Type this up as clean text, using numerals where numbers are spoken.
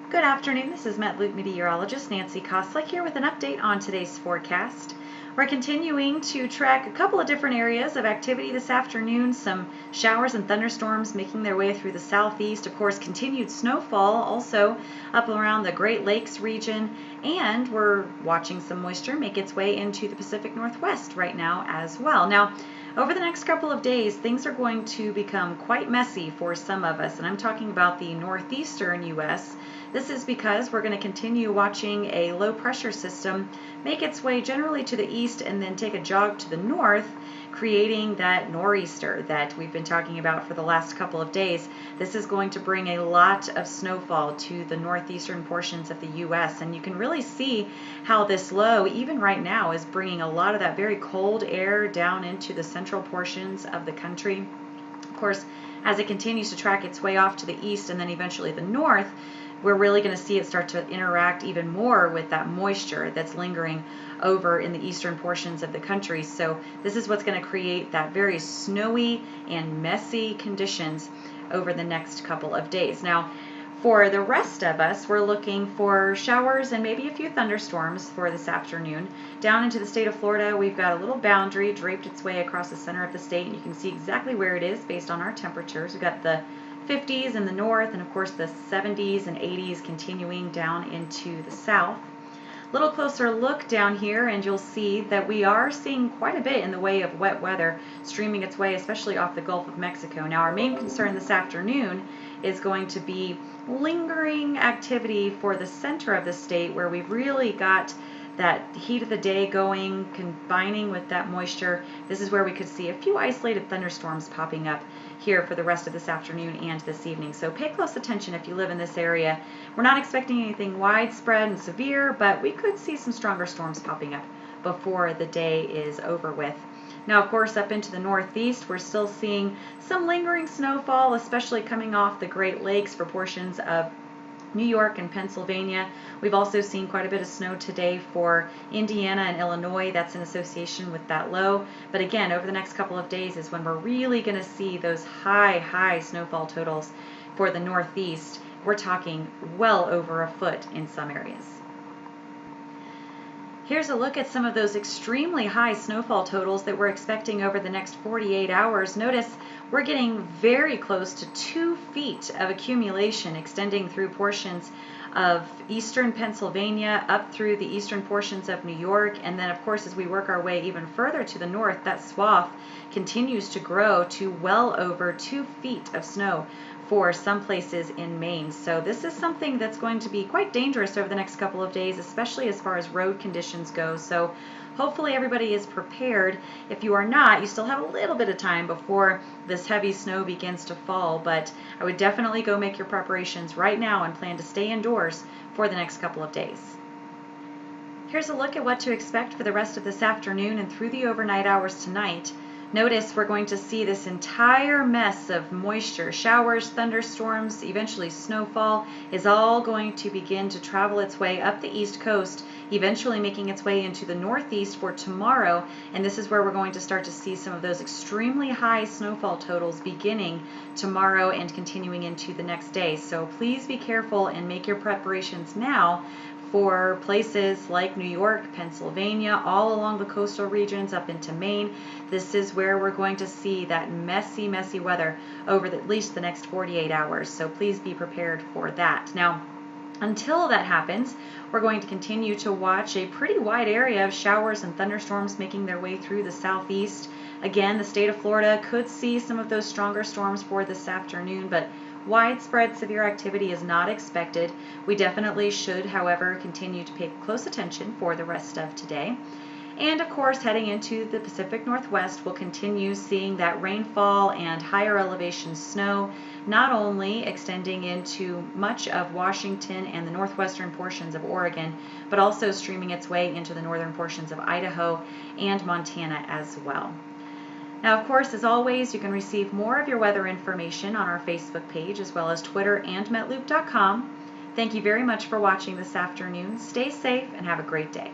Good afternoon, this is MetLoop meteorologist Nancy Koslick here with an update on today's forecast. We're continuing to track a couple of different areas of activity this afternoon. Some showers and thunderstorms making their way through the southeast. Of course, continued snowfall also up around the Great Lakes region. And we're watching some moisture make its way into the Pacific Northwest right now as well. Now, over the next couple of days, things are going to become quite messy for some of us, and I'm talking about the northeastern U.S. This is because we're going to continue watching a low pressure system make its way generally to the east and then take a jog to the north, creating that nor'easter that we've been talking about for the last couple of days. This is going to bring a lot of snowfall to the northeastern portions of the U.S. and you can really see how this low, even right now, is bringing a lot of that very cold air down into the central portions of the country. Of course, as it continues to track its way off to the east and then eventually the north, we're really going to see it start to interact even more with that moisture that's lingering over in the eastern portions of the country. So this is what's going to create that very snowy and messy conditions over the next couple of days. Now, for the rest of us, we're looking for showers and maybe a few thunderstorms for this afternoon. Down into the state of Florida, we've got a little boundary draped its way across the center of the state, and you can see exactly where it is based on our temperatures. We've got the 50s in the north and of course the 70s and 80s continuing down into the south. A little closer look down here and you'll see that we are seeing quite a bit in the way of wet weather streaming its way, especially off the Gulf of Mexico. Now our main concern this afternoon is going to be lingering activity for the center of the state, where we've really got that heat of the day going, combining with that moisture. This is where we could see a few isolated thunderstorms popping up here for the rest of this afternoon and this evening. So pay close attention if you live in this area. We're not expecting anything widespread and severe, but we could see some stronger storms popping up before the day is over with. Now, of course, up into the northeast, we're still seeing some lingering snowfall, especially coming off the Great Lakes for portions of New York and Pennsylvania. We've also seen quite a bit of snow today for Indiana and Illinois. That's in association with that low. But again, over the next couple of days is when we're really going to see those high snowfall totals for the Northeast. We're talking well over a foot in some areas. Here's a look at some of those extremely high snowfall totals that we're expecting over the next 48 hours. Notice we're getting very close to 2 feet of accumulation extending through portions of eastern Pennsylvania up through the eastern portions of New York, and then of course as we work our way even further to the north, that swath continues to grow to well over 2 feet of snow for some places in Maine. So this is something that's going to be quite dangerous over the next couple of days, especially as far as road conditions go. So hopefully everybody is prepared. If you are not, you still have a little bit of time before this heavy snow begins to fall, but I would definitely go make your preparations right now and plan to stay indoors for the next couple of days. Here's a look at what to expect for the rest of this afternoon and through the overnight hours tonight. Notice we're going to see this entire mess of moisture, showers, thunderstorms, eventually snowfall is all going to begin to travel its way up the east coast, eventually making its way into the northeast for tomorrow. And this is where we're going to start to see some of those extremely high snowfall totals beginning tomorrow and continuing into the next day. So please be careful and make your preparations now for places like New York, Pennsylvania, all along the coastal regions up into Maine. This is where we're going to see that messy weather over at least the next 48 hours. So please be prepared for that. Now, until that happens, we're going to continue to watch a pretty wide area of showers and thunderstorms making their way through the southeast. Again, the state of Florida could see some of those stronger storms for this afternoon, but widespread severe activity is not expected. We definitely should, however, continue to pay close attention for the rest of today. And of course, heading into the Pacific Northwest, we'll continue seeing that rainfall and higher elevation snow, not only extending into much of Washington and the northwestern portions of Oregon, but also streaming its way into the northern portions of Idaho and Montana as well. Now, of course, as always, you can receive more of your weather information on our Facebook page, as well as Twitter and metloop.com. Thank you very much for watching this afternoon. Stay safe and have a great day.